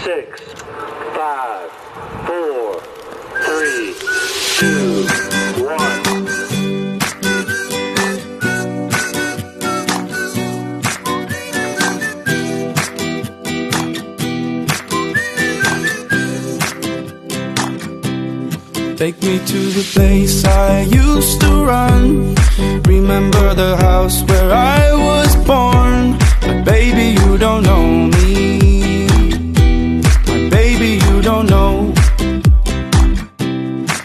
6, 5, 4, 3, 2, 1. Take me to the place I used to run. Remember the house where I was born. But baby, you don't know me. My baby, you don't know.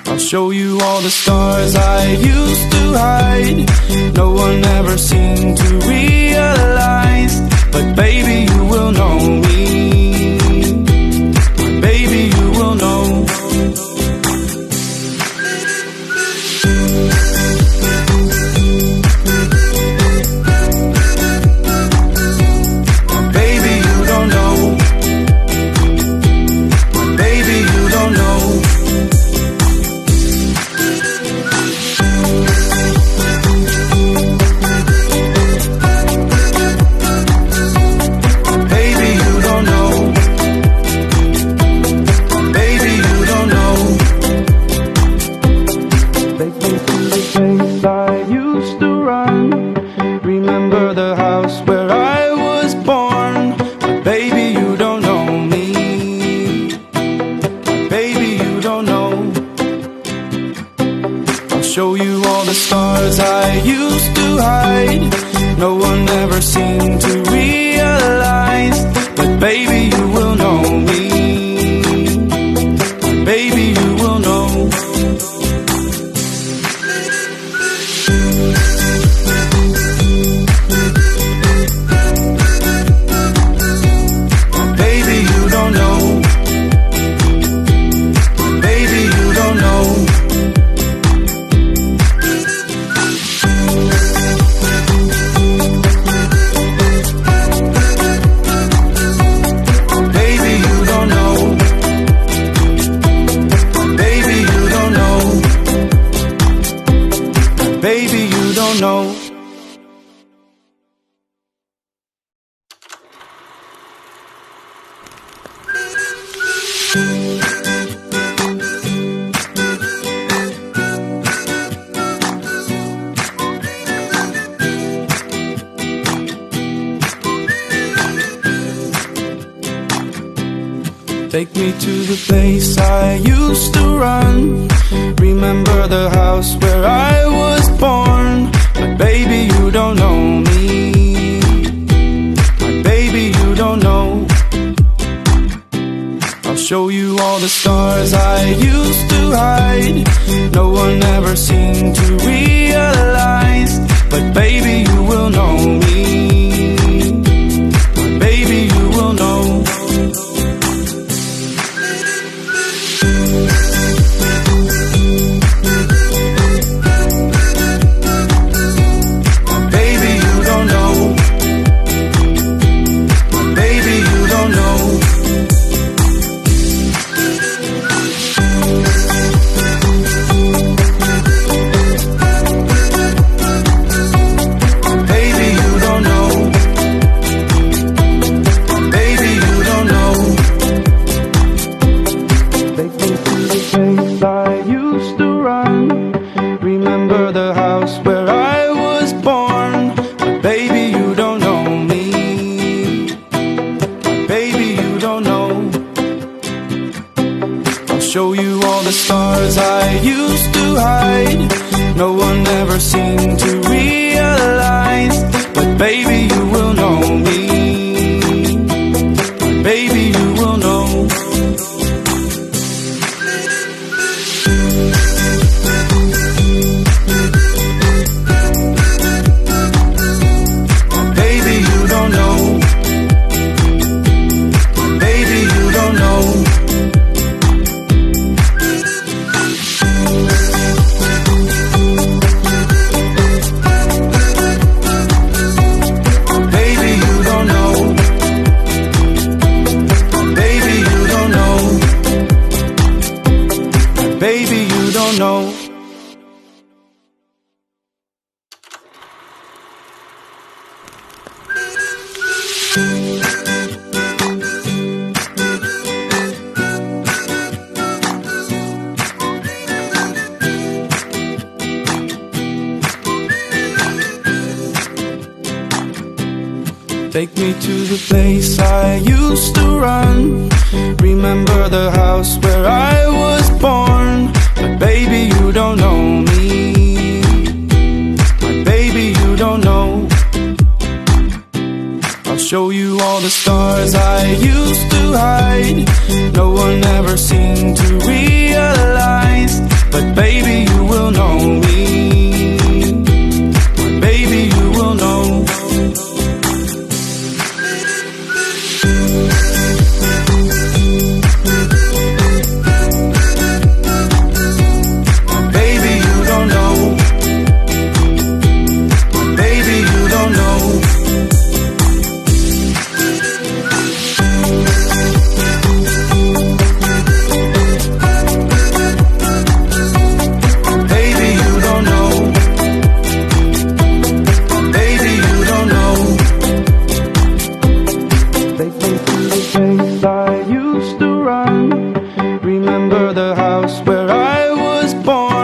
I'll show you all the stars I used to hide. No one ever seemed to realize. But baby, you will know me. My baby, you will know. Show you all the stars I used to hide. No one ever seemed to realize. But baby, you will know me. Baby, you will know. Baby, you don't know. Baby, you don't know. Baby, you don't know. Take me to the place I used to run. Remember the house where I was born. But baby, you don't know me. My baby, you don't know. I'll show you all the stars I used to hide. No one ever seemed to realize. But baby, you will know me. My baby, you will know. Remember the house where I was born. But baby, you don't know me. Baby, you don't know. I'll show you all the stars I used to hide. No one ever seemed to realize. But baby, you will know me. Baby, you will know. Take me to the place I used to run. Remember the house where I was born. But baby, you don't know me. My baby, you don't know. I'll show you all the stars I used to hide. No one ever seemed to realize. But baby, you will know me. My baby, you will know. I used to run. Remember the house where I was born.